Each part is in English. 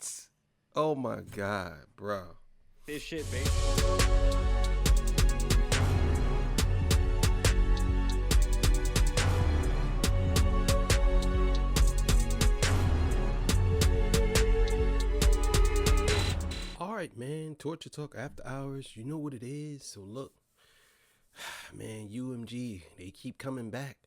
What? Oh my God, bro. This shit, baby. All right, man. Torture Talk After Hours. You know what it is. So look, man, UMG, they keep coming back.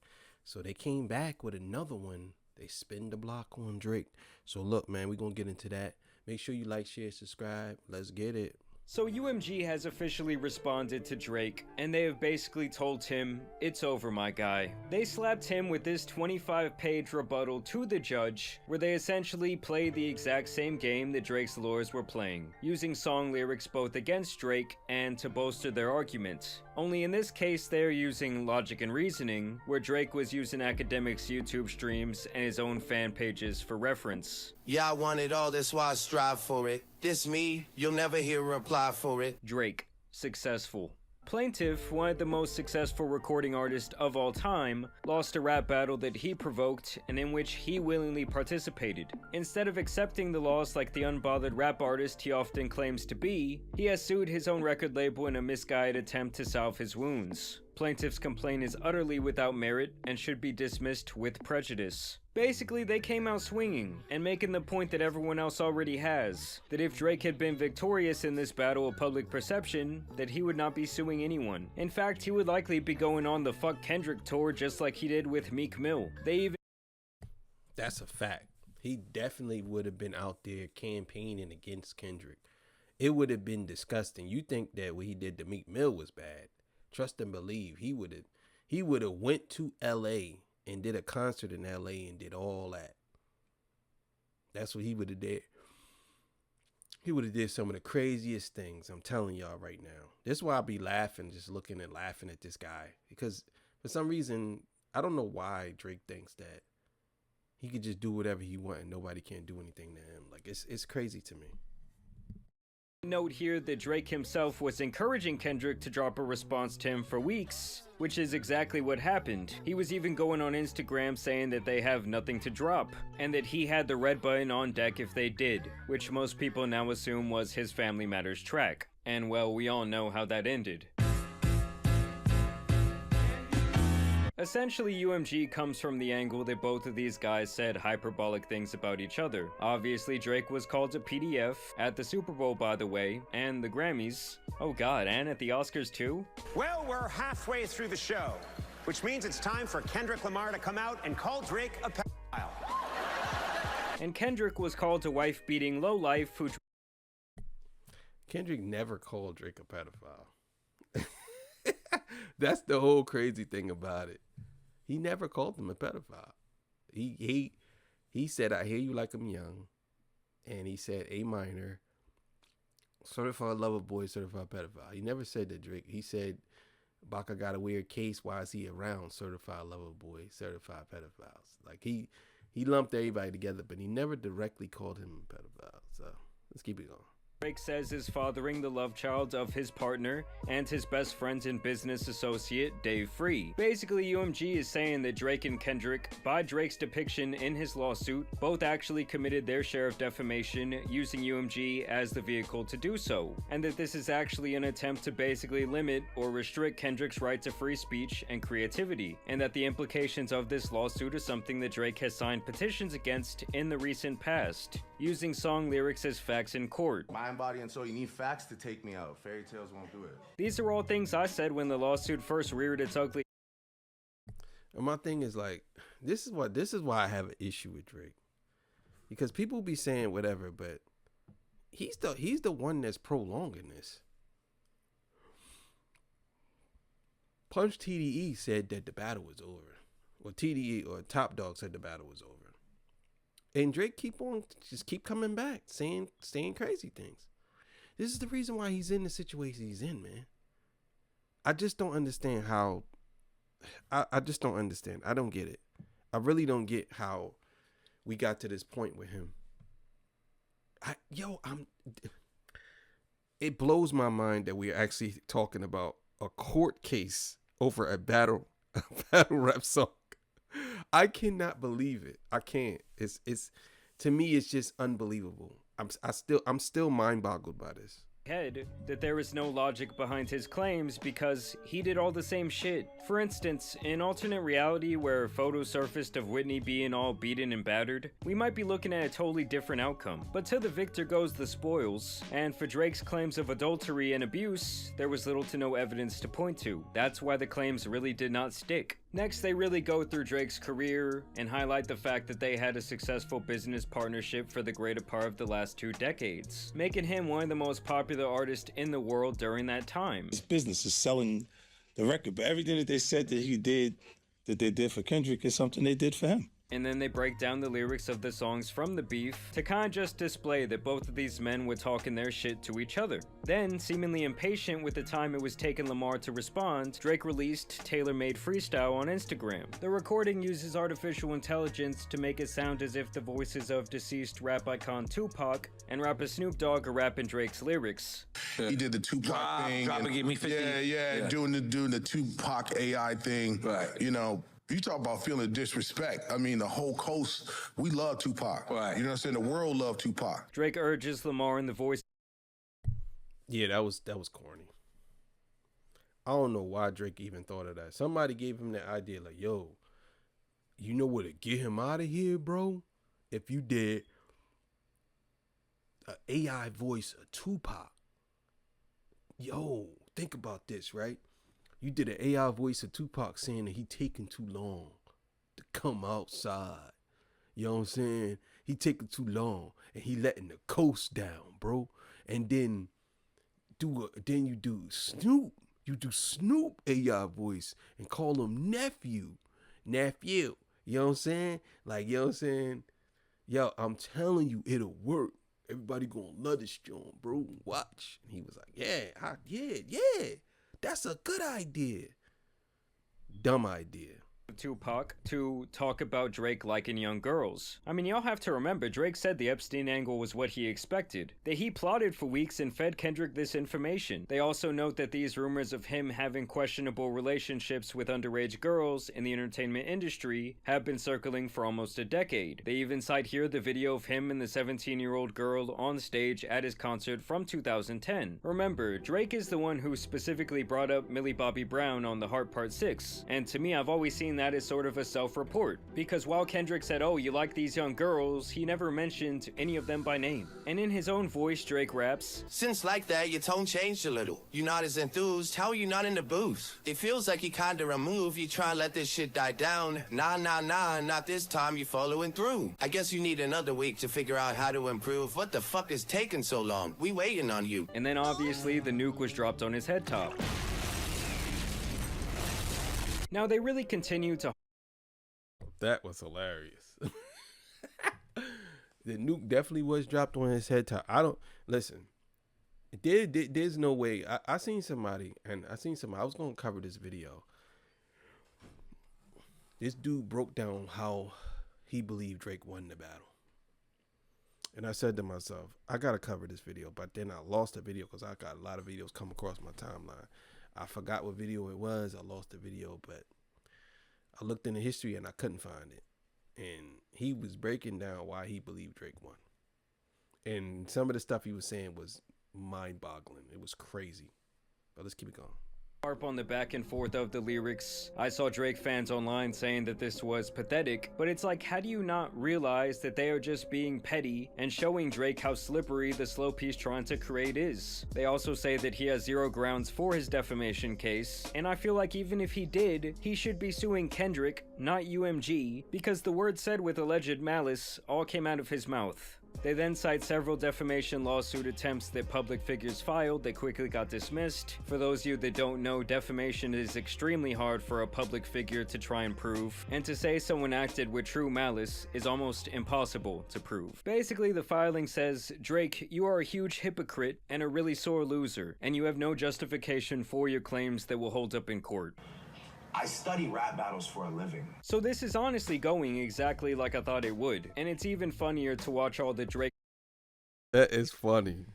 So they came back with another one. They spin the block on Drake. So look, man, we're going to get into that. Make sure you like, share, subscribe. Let's get it. So UMG has officially responded to Drake, and they have basically told him, it's over, my guy. They slapped him with this 25-page rebuttal to the judge, where they essentially played the exact same game that Drake's lawyers were playing, using song lyrics both against Drake and to bolster their argument. Only in this case, they're using logic and reasoning, where Drake was using academics' YouTube streams and his own fan pages for reference. Yeah, I want it all, that's why I strive for it. This me, you'll never hear a reply for it. Drake, successful. Plaintiff, one of the most successful recording artists of all time, lost a rap battle that he provoked and in which he willingly participated. Instead of accepting the loss like the unbothered rap artist he often claims to be, he has sued his own record label in a misguided attempt to salve his wounds. Plaintiff's complaint is utterly without merit and should be dismissed with prejudice. Basically, they came out swinging and making the point that everyone else already has, that if Drake had been victorious in this battle of public perception, that he would not be suing anyone. In fact, he would likely be going on the Fuck Kendrick tour just like he did with Meek Mill. That's a fact. He definitely would have been out there campaigning against Kendrick. It would have been disgusting. You think that what he did to Meek Mill was bad? Trust and believe. He would have went to LA and did a concert in LA and did all that. That's what he would have did. He would have did some of the craziest things. I'm telling y'all right now. This is why I be laughing, just looking and laughing at this guy. Because for some reason, I don't know why Drake thinks that he could just do whatever he wants and nobody can do anything to him. Like, it's crazy to me. Note here that Drake himself was encouraging Kendrick to drop a response to him for weeks, which is exactly what happened. He was even going on Instagram saying that they have nothing to drop, and that he had the red button on deck if they did, which most people now assume was his Family Matters track. And well, we all know how that ended. Essentially, UMG comes from the angle that both of these guys said hyperbolic things about each other. Obviously, Drake was called a PDF at the Super Bowl, by the way, and the Grammys. Oh god, and at the Oscars too? Well, we're halfway through the show, which means it's time for Kendrick Lamar to come out and call Drake a pedophile. And Kendrick was called a wife-beating lowlife who... Kendrick never called Drake a pedophile. That's the whole crazy thing about it. He never called him a pedophile. He said, I hear you like I'm young. And he said, A minor, certified lover boy, certified pedophile. He never said that Drake. He said, Baka got a weird case. Why is he around certified lover boy, certified pedophiles? Like he lumped everybody together, but he never directly called him a pedophile. So let's keep it going. Drake says is fathering the love child of his partner and his best friend and business associate, Dave Free. Basically, UMG is saying that Drake and Kendrick, by Drake's depiction in his lawsuit, both actually committed their share of defamation using UMG as the vehicle to do so, and that this is actually an attempt to basically limit or restrict Kendrick's right to free speech and creativity, and that the implications of this lawsuit are something that Drake has signed petitions against in the recent past, using song lyrics as facts in court. Mind, body, and soul, you need facts to take me out. Fairy tales won't do it. These are all things I said when the lawsuit first reared its ugly. And my thing is like, this is why I have an issue with Drake. Because people be saying whatever, but he's the one that's prolonging this. Punch TDE said that the battle was over. Or TDE or Top Dog said the battle was over. And Drake keep coming back, saying crazy things. This is the reason why he's in the situation he's in, man. I just don't understand how. I just don't understand. I don't get it. I really don't get how we got to this point with him. It blows my mind that we're actually talking about a court case over a battle rap song. I cannot believe it. I can't. It's to me, it's just unbelievable. I'm still mind boggled by this. Head that there is no logic behind his claims because he did all the same shit. For instance, in alternate reality where photos surfaced of Whitney being all beaten and battered, we might be looking at a totally different outcome. But to the victor goes the spoils, and for Drake's claims of adultery and abuse, there was little to no evidence to point to. That's why the claims really did not stick. Next, they really go through Drake's career and highlight the fact that they had a successful business partnership for the greater part of the last 2 decades, making him one of the most popular artists in the world during that time. His business is selling the record, but everything that they said that they did for Kendrick is something they did for him. And then they break down the lyrics of the songs from the beef to kind of just display that both of these men were talking their shit to each other. Then, seemingly impatient with the time it was taking Lamar to respond, Drake released Tailor-Made Freestyle on Instagram. The recording uses artificial intelligence to make it sound as if the voices of deceased rap icon Tupac and rapper Snoop Dogg are rapping Drake's lyrics. He did the Tupac thing. Drop and give me 50. Yeah. Doing the Tupac AI thing. Right. You know, you talk about feeling disrespect. I mean, the whole coast, we love Tupac. Right. You know what I'm saying? The world loved Tupac. Drake urges Lamar in the voice. Yeah, that was corny. I don't know why Drake even thought of that. Somebody gave him that idea, like, yo, you know what to get him out of here, bro? If you did an AI voice of Tupac. Yo, think about this, right? You did an AI voice of Tupac saying that he taking too long to come outside. You know what I'm saying? He taking too long and he letting the coast down, bro. And then you do Snoop. You do Snoop AI voice and call him nephew. You know what I'm saying? Like, you know what I'm saying? Yo, I'm telling you, it'll work. Everybody gonna love this joint, bro. Watch. And he was like, yeah. That's a good idea. Dumb idea. Tupac to talk about Drake liking young girls. I mean, y'all have to remember, Drake said the Epstein angle was what he expected, that he plotted for weeks and fed Kendrick this information. They also note that these rumors of him having questionable relationships with underage girls in the entertainment industry have been circling for almost a decade. They even cite here the video of him and the 17-year-old girl on stage at his concert from 2010. Remember, Drake is the one who specifically brought up Millie Bobby Brown on The Heart Part 6, and to me, I've always seen that as sort of a self-report, because while Kendrick said, oh, you like these young girls, he never mentioned any of them by name. And in his own voice, Drake raps, Since like that, your tone changed a little. You're not as enthused. How are you not in the booth? It feels like you kinda removed. You try and let this shit die down. Nah, not this time. You following through. I guess you need another week to figure out how to improve. What the fuck is taking so long? We waiting on you. and then obviously the nuke was dropped on his head top. Now they really continue to. That was hilarious. The nuke definitely was dropped on his head top. I don't listen. There's no way. I seen somebody, I was gonna cover this video. This dude broke down how he believed Drake won the battle, and I said to myself, I gotta cover this video. But then I lost the video because I got a lot of videos come across my timeline. I forgot what video it was. I lost the video, but I looked in the history and I couldn't find it. And he was breaking down why he believed Drake won. And some of the stuff he was saying was mind-boggling. It was crazy. But let's keep it going. Harp on the back and forth of the lyrics. I saw Drake fans online saying that this was pathetic, but it's like, how do you not realize that they are just being petty and showing Drake how slippery the slope he's trying to create is? They also say that he has zero grounds for his defamation case, and I feel like even if he did, he should be suing Kendrick, not UMG, because the words said with alleged malice all came out of his mouth. They then cite several defamation lawsuit attempts that public figures filed that quickly got dismissed. For those of you that don't know, defamation is extremely hard for a public figure to try and prove, and to say someone acted with true malice is almost impossible to prove. Basically, the filing says, Drake, you are a huge hypocrite and a really sore loser, and you have no justification for your claims that will hold up in court. I study rap battles for a living. So this is honestly going exactly like I thought it would, and it's even funnier to watch all the Drake. That is funny.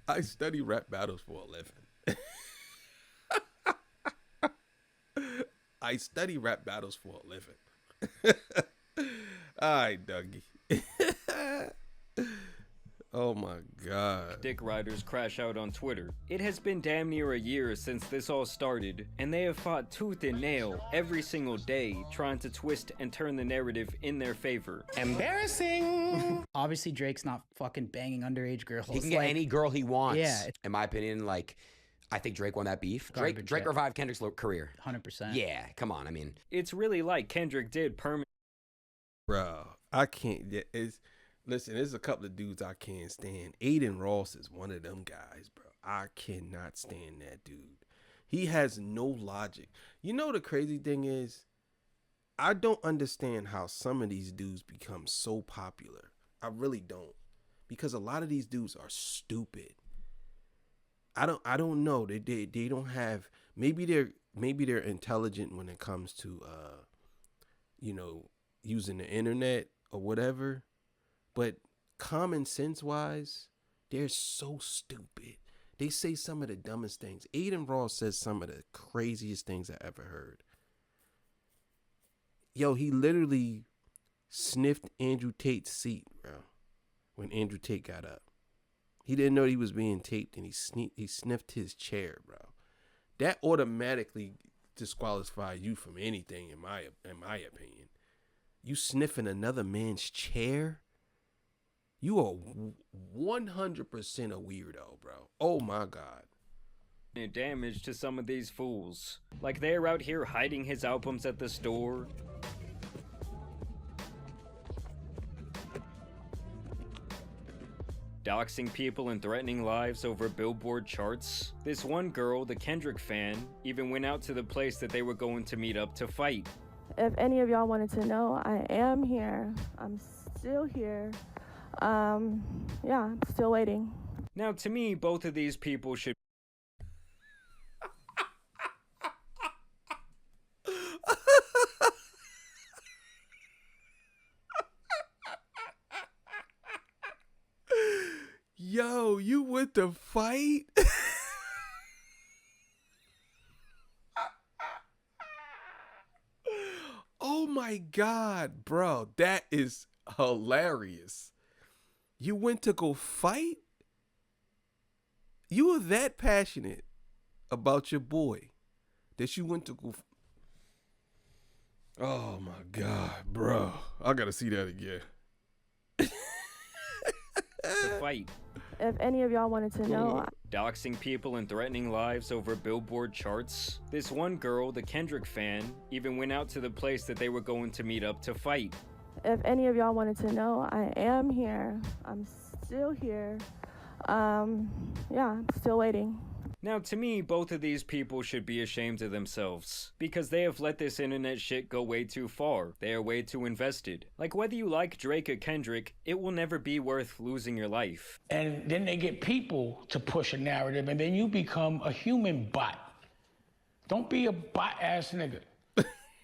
I study rap battles for a living. I study rap battles for a living. All right, Dougie. Oh my God. dick riders crash out on Twitter. It has been damn near a year since this all started, and they have fought tooth and nail every single day trying to twist and turn the narrative in their favor. Embarrassing. Obviously, Drake's not fucking banging underage girls. He can get any girl he wants. Yeah. In my opinion, like, I think Drake won that beef. Drake revived Kendrick's career. 100%. Yeah, come on. I mean, It's really like Kendrick did Bro, I can't. Listen, there's a couple of dudes I can't stand. Aiden Ross is one of them guys, bro. I cannot stand that dude. He has no logic. You know the crazy thing is, I don't understand how some of these dudes become so popular. I really don't. Because a lot of these dudes are stupid. I don't know. They don't have, maybe they're intelligent when it comes to using the internet or whatever. But common sense wise, they're so stupid. They say some of the dumbest things. Aiden Ross says some of the craziest things I ever heard. Yo, he literally sniffed Andrew Tate's seat, bro, when Andrew Tate got up. He didn't know he was being taped, and he sniffed his chair, bro. That automatically disqualifies you from anything, in my opinion. You sniffing another man's chair? You are 100% a weirdo, bro. Oh my God. damage to some of these fools. Like they're out here hiding his albums at the store. Doxing people and threatening lives over Billboard charts. This one girl, the Kendrick fan, even went out to the place that they were going to meet up to fight. If any of y'all wanted to know, I am here. I'm still here. Yeah, I'm still waiting. Now, to me, both of these people should Yo, you went to fight? Oh my God, bro. That is hilarious. You went to go fight? You were that passionate about your boy that you went to go. Oh my God, bro. I gotta see that again. to fight. If any of y'all wanted to know, Doxing people and threatening lives over Billboard charts. This one girl, the Kendrick fan, even went out to the place that they were going to meet up to fight. if any of y'all wanted to know, I am here. I'm still here. Yeah, I'm still waiting. Now, to me, both of these people should be ashamed of themselves, because they have let this internet shit go way too far. They are way too invested. Like, whether you like Drake or Kendrick, it will never be worth losing your life. And then they get people to push a narrative, and then you become a human bot. Don't be a bot-ass nigga.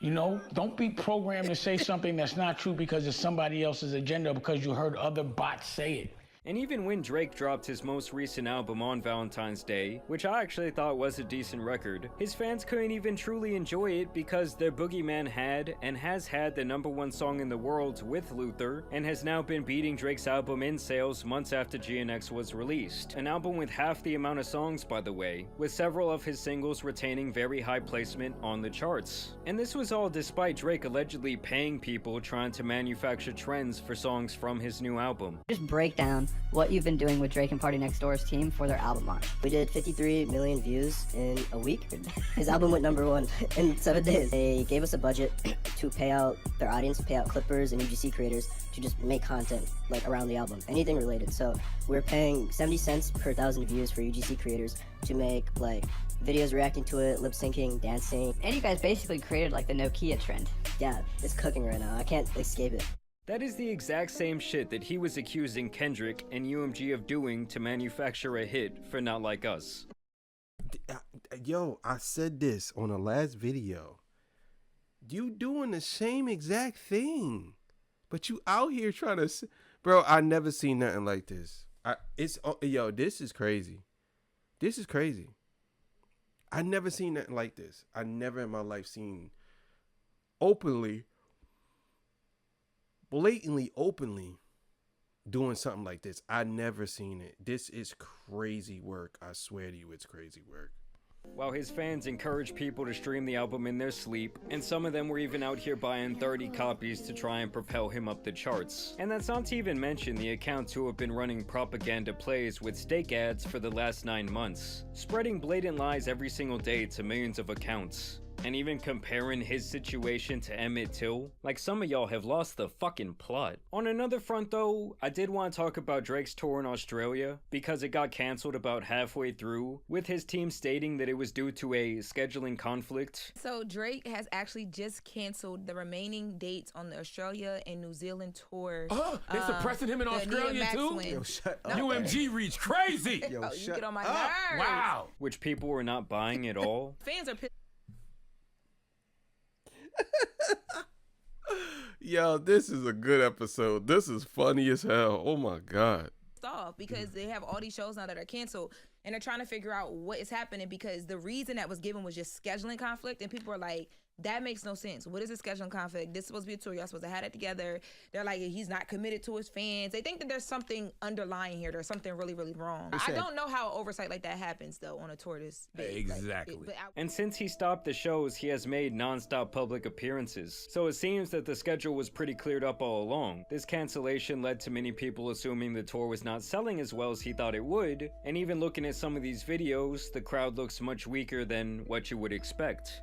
You know, don't be programmed to say something that's not true because it's somebody else's agenda, because you heard other bots say it. And even when Drake dropped his most recent album on Valentine's Day, which I actually thought was a decent record, his fans couldn't even truly enjoy it because their boogeyman had and has had the #1 song in the world with Luther, and has now been beating Drake's album in sales months after GNX was released. An album with half the amount of songs, by the way, with several of his singles retaining very high placement on the charts. And this was all despite Drake allegedly paying people trying to manufacture trends for songs from his new album. Just break down what you've been doing with Drake and Party Next Door's team for their album launch. We did 53 million views in a week. His album went #1 in 7 days. They gave us a budget to pay out their audience, pay out clippers and UGC creators to just make content like around the album, anything related. So we're paying 70 cents per 1,000 views for UGC creators to make like videos reacting to it, lip syncing, dancing. And you guys basically created like the Nokia trend. Yeah, it's cooking right now. I can't escape it. That is the exact same shit that he was accusing Kendrick and UMG of doing to manufacture a hit for Not Like Us. Yo, I said this on the last video. You doing the same exact thing, but you out here trying to, bro. I never seen nothing like this. Yo, this is crazy. This is crazy. I never seen nothing like this. I never in my life seen blatantly openly doing something like this. I never seen it. This is crazy work. I swear to you, it's crazy work. While his fans encouraged people to stream the album in their sleep, and some of them were even out here buying 30 copies to try and propel him up the charts. And that's not to even mention the accounts who have been running propaganda plays with steak ads for the last 9 months, spreading blatant lies every single day to millions of accounts. And even comparing his situation to Emmett Till, like some of y'all have lost the fucking plot. On another front though, I did want to talk about Drake's tour in Australia, because it got cancelled about halfway through, with his team stating that it was due to a scheduling conflict. So Drake has actually just canceled the remaining dates on the Australia and New Zealand tour. They suppressing him in Australia too? Yo, shut up. UMG reached crazy! Yo, you get on my nerves. Wow! Which people were not buying at all. Fans are pissed. Yo, this is a good episode. This is funny as hell. Oh my god. Off because they have all these shows now that are canceled, and they're trying to figure out what is happening, because the reason that was given was just scheduling conflict, and people are like, that makes no sense. What is a scheduling conflict? This is supposed to be a tour. Y'all supposed to have it together. They're like, he's not committed to his fans. They think that there's something underlying here. There's something really, really wrong. I don't know how oversight like that happens though on a tour this big. Exactly. And since he stopped the shows, he has made non-stop public appearances. So it seems that the schedule was pretty cleared up all along. This cancellation led to many people assuming the tour was not selling as well as he thought it would. And even looking at some of these videos, the crowd looks much weaker than what you would expect.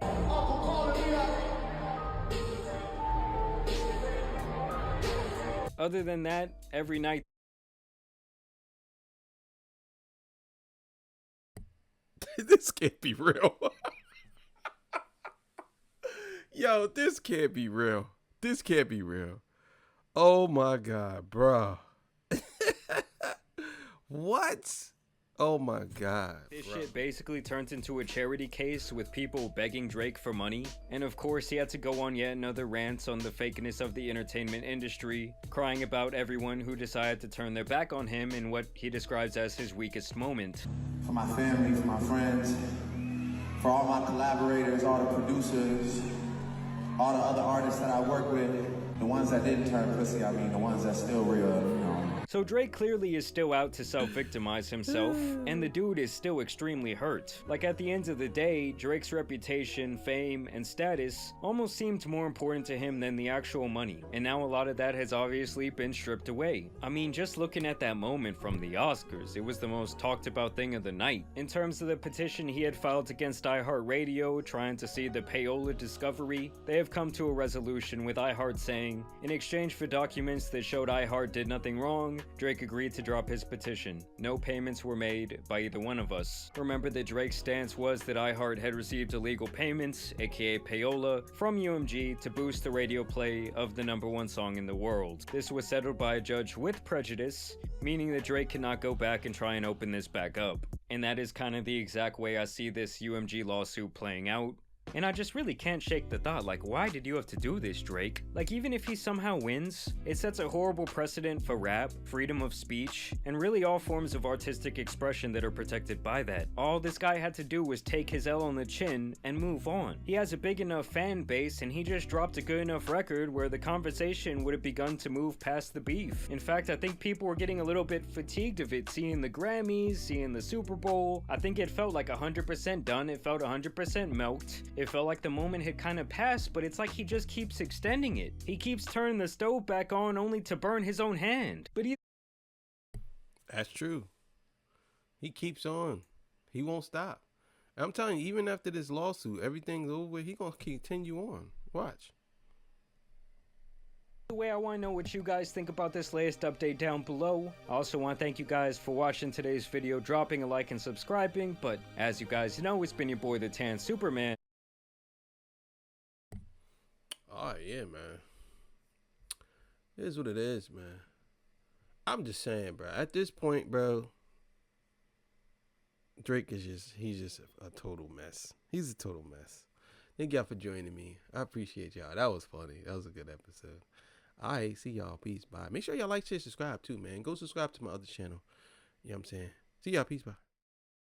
Other than that, every night this can't be real. Yo, this can't be real. This can't be real. Oh my god, bro. What? Oh my god. This shit basically turns into a charity case with people begging Drake for money. And of course he had to go on yet another rant on the fakeness of the entertainment industry, crying about everyone who decided to turn their back on him in what he describes as his weakest moment. For my family, for my friends, for all my collaborators, all the producers, all the other artists that I work with, the ones that didn't turn pussy, I mean the ones that still real, you know. So Drake clearly is still out to self-victimize himself, and the dude is still extremely hurt. Like at the end of the day, Drake's reputation, fame, and status almost seemed more important to him than the actual money, and now a lot of that has obviously been stripped away. I mean, just looking at that moment from the Oscars, it was the most talked about thing of the night. In terms of the petition he had filed against iHeartRadio, trying to see the payola discovery, they have come to a resolution with iHeart saying, in exchange for documents that showed iHeart did nothing wrong, Drake agreed to drop his petition. No payments were made by either one of us. Remember that Drake's stance was that iHeart had received illegal payments, aka payola, from UMG to boost the radio play of the #1 song in the world. This was settled by a judge with prejudice, meaning that Drake cannot go back and try and open this back up. And that is kind of the exact way I see this UMG lawsuit playing out. And I just really can't shake the thought, like, why did you have to do this, Drake? Like, even if he somehow wins, it sets a horrible precedent for rap, freedom of speech, and really all forms of artistic expression that are protected by that. All this guy had to do was take his L on the chin and move on. He has a big enough fan base, and he just dropped a good enough record where the conversation would have begun to move past the beef. In fact, I think people were getting a little bit fatigued of it, seeing the Grammys, seeing the Super Bowl. I think it felt like 100% done, it felt 100% milked. It felt like the moment had kind of passed, but it's like he just keeps extending it. He keeps turning the stove back on only to burn his own hand. But that's true. He keeps on. He won't stop. I'm telling you, even after this lawsuit, everything's over, he gonna continue on. Watch. The way I want to know what you guys think about this latest update down below. I also want to thank you guys for watching today's video, dropping a like and subscribing. But as you guys know, it's been your boy the Tan Superman. Oh yeah, man. It is what it is, man. I'm just saying, bro. At this point, bro, Drake is he's just a total mess. He's a total mess. Thank y'all for joining me. I appreciate y'all. That was funny. That was a good episode. All right, see y'all. Peace. Bye. Make sure y'all like, share, subscribe too, man. Go subscribe to my other channel. You know what I'm saying? See y'all. Peace. Bye.